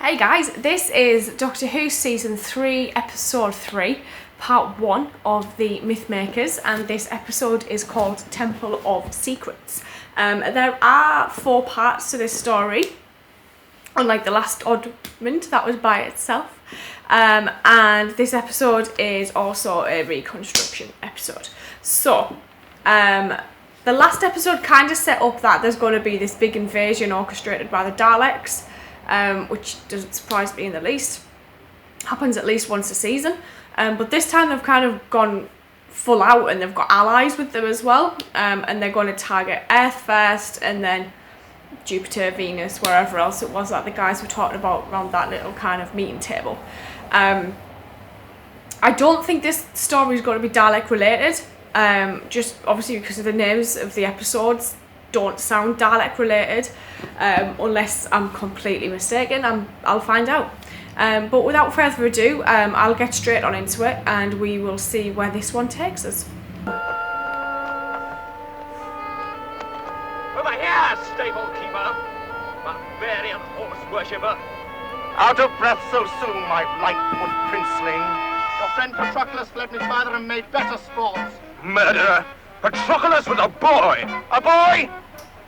Hey guys, this is Doctor Who Season 3, Episode 3, Part 1 of the Mythmakers, and this episode is called Temple of Secrets. There are 4 parts to this story, unlike the last Oddment that was by itself. And this episode is also a reconstruction episode. So, the last episode kind of set up that there's going to be this big invasion orchestrated by the Daleks, which doesn't surprise me in the least. Happens at least once a season. But this time they've kind of gone full out and they've got allies with them as well. And they're going to target Earth first and then Jupiter, Venus, wherever else it was that the guys were talking about around that little kind of meeting table. I don't think this story is going to be Dalek related. Just obviously because of the names of the episodes don't sound Dalek related, unless I'm completely mistaken. I'll find out. But without further ado, I'll get straight on into it and we will see where this one takes us. Over here, stable keeper, barbarian horse worshipper. Out of breath so soon, my light-foot princeling. Your friend Patroclus fled me farther and made better sports. Murderer! Patroclus was a boy! A boy?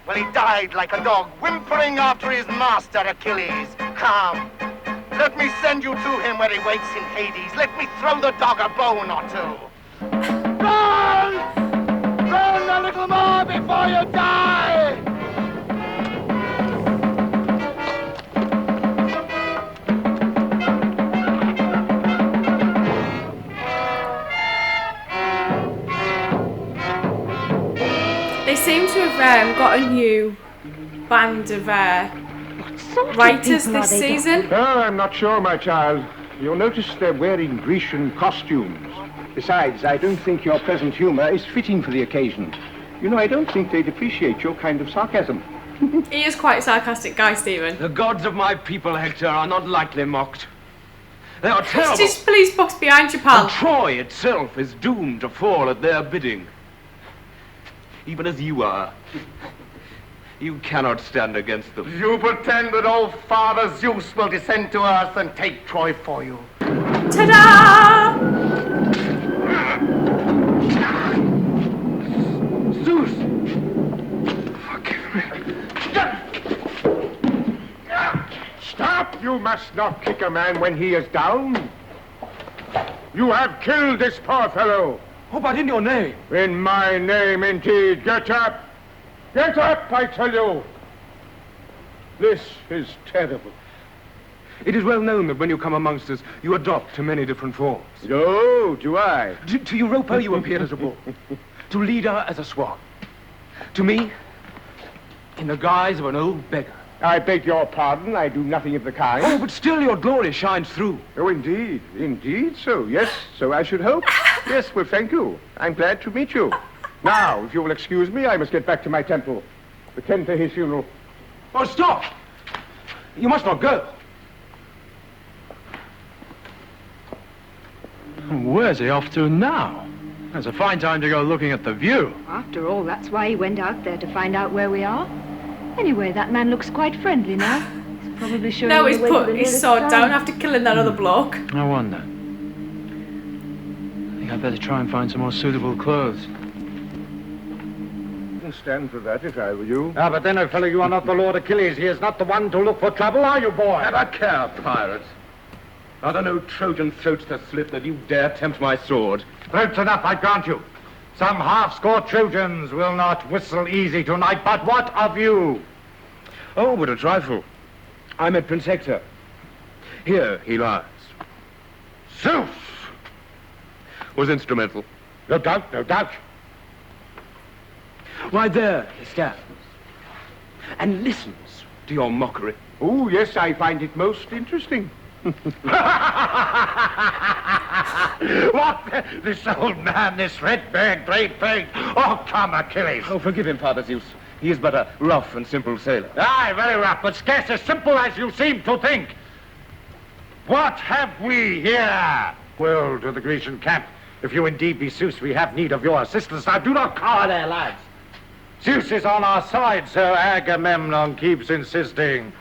Well, he died like a dog, whimpering after his master, Achilles. Come, let me send you to him where he waits in Hades. Let me throw the dog a bone or two. Run! Run a little more before you die! They seem to have got a new band of writers this season. Oh, I'm not sure, my child. You'll notice they're wearing Grecian costumes. Besides, I don't think your present humor is fitting for the occasion. You know, I don't think they'd appreciate your kind of sarcasm. He is quite a sarcastic guy, Stephen. The gods of my people, Hector, are not lightly mocked. They are terrible. Just police box behind you, pal. And Troy itself is doomed to fall at their bidding. Even as you are. You cannot stand against them. You pretend that old Father Zeus will descend to earth and take Troy for you. Ta-da! Zeus! Forgive me. Stop! You must not kick a man when he is down. You have killed this poor fellow. Oh, but in your name. In my name, indeed. Get up! Get up, I tell you! This is terrible. It is well known that when you come amongst us, you adopt many different forms. Oh, do I? To Europa, you appeared as a bull. To Leda, as a swan. To me, in the guise of an old beggar. I beg your pardon, I do nothing of the kind. Oh, but still your glory shines through. Oh, indeed. Indeed so. Yes, so I should hope. Yes, well, thank you. I'm glad to meet you. Now, if you will excuse me, I must get back to my temple. Attend to his funeral. Oh, stop! You must not go. Where's he off to now? That's a fine time to go looking at the view. After all, that's why he went out there, to find out where we are. Anyway, that man looks quite friendly now. He's probably showing No, the he's way to put the his nearest sword town. down after killing that other bloke. I wonder. I think I'd better try and find some more suitable clothes. I'd stand for that if I were you. Ah, but then, old fellow, you are not the Lord Achilles. He is not the one to look for trouble, are you, boy? Have a care, pirates. Are there no Trojan throats to slit that you dare tempt my sword? Throats enough, I grant you. Some half-score Trojans will not whistle easy tonight, but what of you? Oh, but a trifle. I met Prince Hector. Here he lies. Zeus! Was instrumental. No doubt, no doubt. Why, there he stands. And listens to your mockery. Oh, yes, I find it most interesting. What? This old man, this red-beard, great-faced. Oh, come, Achilles. Oh, forgive him, Father Zeus. He is but a rough and simple sailor. Aye, very rough, but scarce as simple as you seem to think. What have we here? Well, to the Grecian camp. If you indeed be Zeus, we have need of your assistance. Now, do not cower there, lads. Zeus is on our side, so Agamemnon keeps insisting.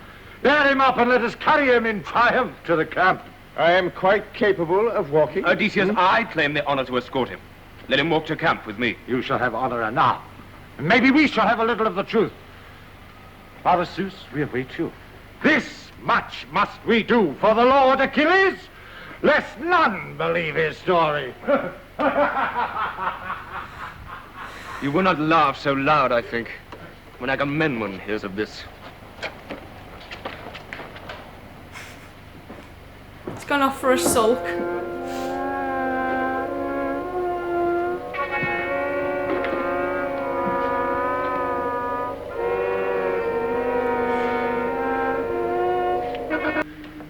Bear him up and let us carry him in triumph to the camp. I am quite capable of walking. Odysseus, I claim the honor to escort him. Let him walk to camp with me. You shall have honor enough. And maybe we shall have a little of the truth. Father Zeus, we await you. This much must we do for the Lord Achilles, lest none believe his story. You will not laugh so loud, I think, when Agamemnon hears of this. It's gone off for a sulk.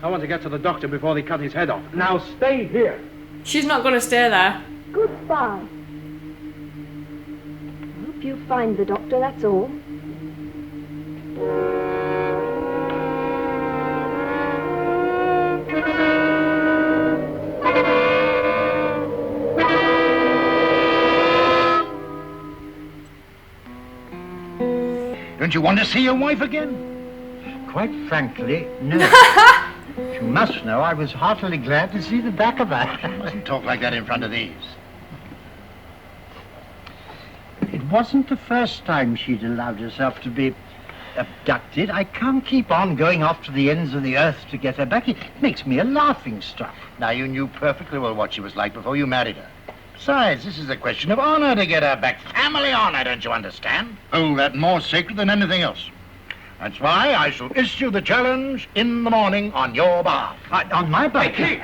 I want to get to the doctor before they cut his head off. Now stay here. She's not going to stay there. Goodbye. I hope you find the doctor, that's all. Don't you want to see your wife again? Quite frankly, no. You must know I was heartily glad to see the back of her. You mustn't talk like that in front of these. It wasn't the first time she'd allowed herself to be abducted. I can't keep on going off to the ends of the earth to get her back. It makes me a laughing stock. Now, you knew perfectly well what she was like before you married her. Besides, this is a question of honor to get her back. Family honor, don't you understand? Hold that more sacred than anything else. That's why I shall issue the challenge in the morning on your behalf. On my back? King!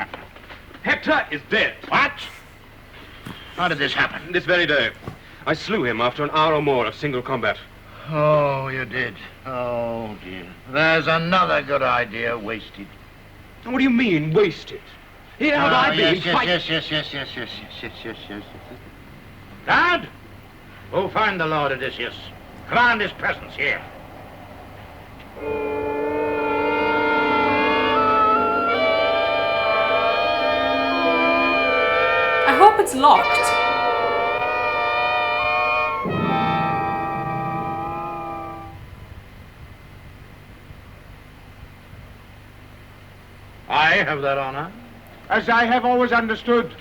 Hector is dead. What? How did this happen? This very day. I slew him after an hour or more of single combat. Oh, you did. Oh, dear. There's another good idea wasted. What do you mean, wasted? Here have I been yes. Dad, go find the Lord Odysseus. Command his presence here. I hope it's locked. I have that honor. As I have always understood.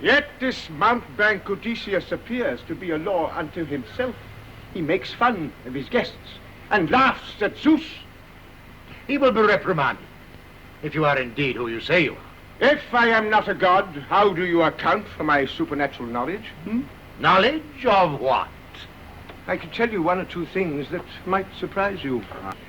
Yet this mountebank Odysseus appears to be a law unto himself. He makes fun of his guests and laughs at Zeus. He will be reprimanded, if you are indeed who you say you are. If I am not a god, how do you account for my supernatural knowledge? Knowledge of what? I could tell you one or two things that might surprise you.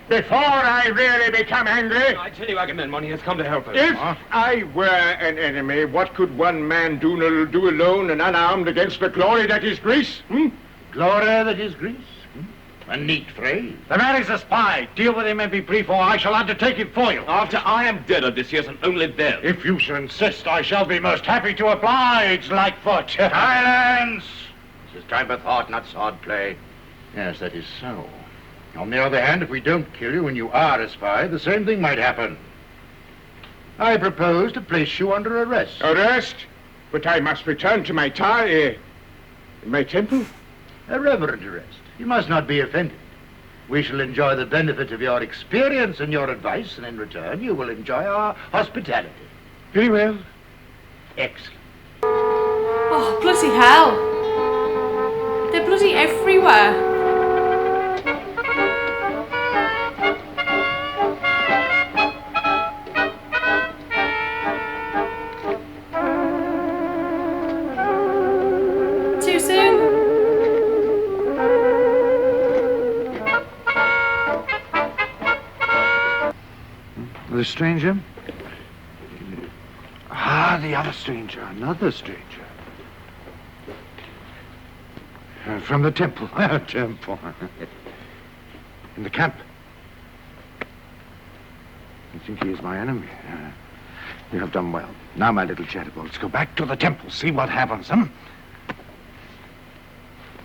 Before I really become angry... I tell you, Agamemnon, he has come to help us. If I were an enemy, what could one man do alone and unarmed against the glory that is Greece? Glory that is Greece? A neat phrase. The man is a spy. Deal with him and be brief, or I shall undertake it for you. After I am dead, Odysseus, and only then. If you so insist, I shall be most happy to oblige, Lightfoot. Silence! This is time for thought, not sword play. Yes, that is so. On the other hand, if we don't kill you when you are a spy, the same thing might happen. I propose to place you under arrest. Arrest? But I must return to my my temple. A reverent arrest. You must not be offended. We shall enjoy the benefit of your experience and your advice, and in return you will enjoy our hospitality. Very well. Excellent. Oh, bloody hell. They're bloody everywhere. Too soon. The stranger? Ah, the other stranger. Another stranger. From the temple. Temple. In the camp. You think he is my enemy? You have done well. Now, my little chatterboy, let's go back to the temple, see what happens,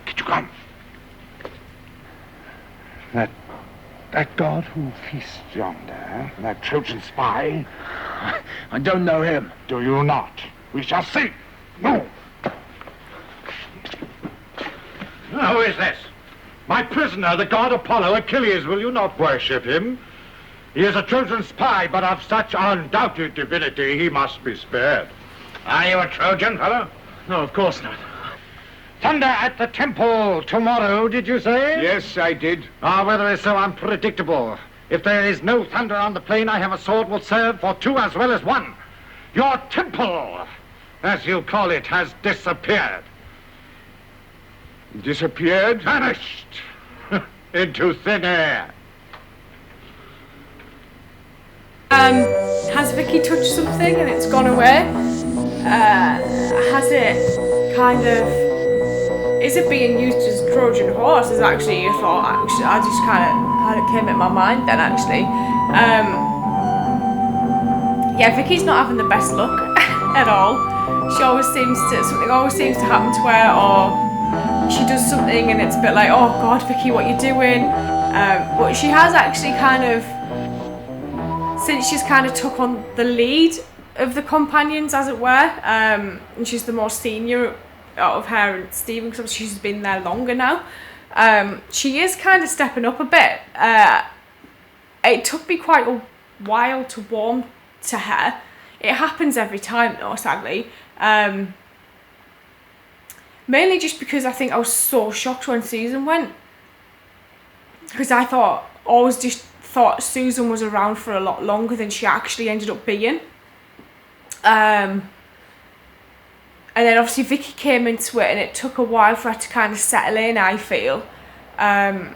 Get you come. That god who feasts yonder, that Trojan spy. I don't know him. Do you not? We shall see. No. Who is this? My prisoner, the god Apollo, Achilles. Will you not worship him? He is a Trojan spy, but of such undoubted divinity he must be spared. Are you a Trojan, fellow? No, of course not. Thunder at the temple tomorrow, did you say? Yes, I did. Our weather is so unpredictable. If there is no thunder on the plain, I have a sword will serve for two as well as one. Your temple, as you call it, has disappeared. Disappeared? Vanished into thin air. Has Vicki touched something and it's gone away? Has it kind of... Is it being used as a Trojan horse? Is actually a thought. Actually, I just kind of came in my mind then. Actually, yeah, Vicky's not having the best luck at all. Something always seems to happen to her, or she does something and it's a bit like, oh God, Vicki, what you doing? But she has actually kind of, since she's kind of took on the lead of the companions, as it were, and she's the more senior out of her and Stephen, because she's been there longer now. She is kind of stepping up a bit. It took me quite a while to warm to her. It happens every time though, sadly. Mainly just because I think I was so shocked when Susan went. Because I always just thought Susan was around for a lot longer than she actually ended up being. And then obviously Vicki came into it and it took a while for her to kind of settle in, I feel. But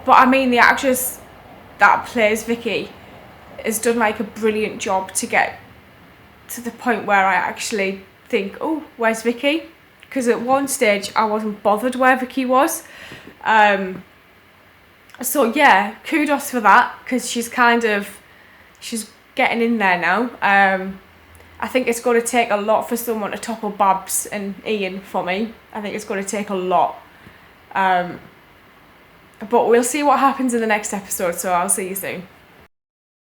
I mean, the actress that plays Vicki has done like a brilliant job to get to the point where I actually think, oh, where's Vicki? Because at one stage I wasn't bothered where Vicki was. So yeah, kudos for that, because she's getting in there now. I think it's going to take a lot for someone to topple Babs and Ian for me. I think it's going to take a lot. But we'll see what happens in the next episode, so I'll see you soon.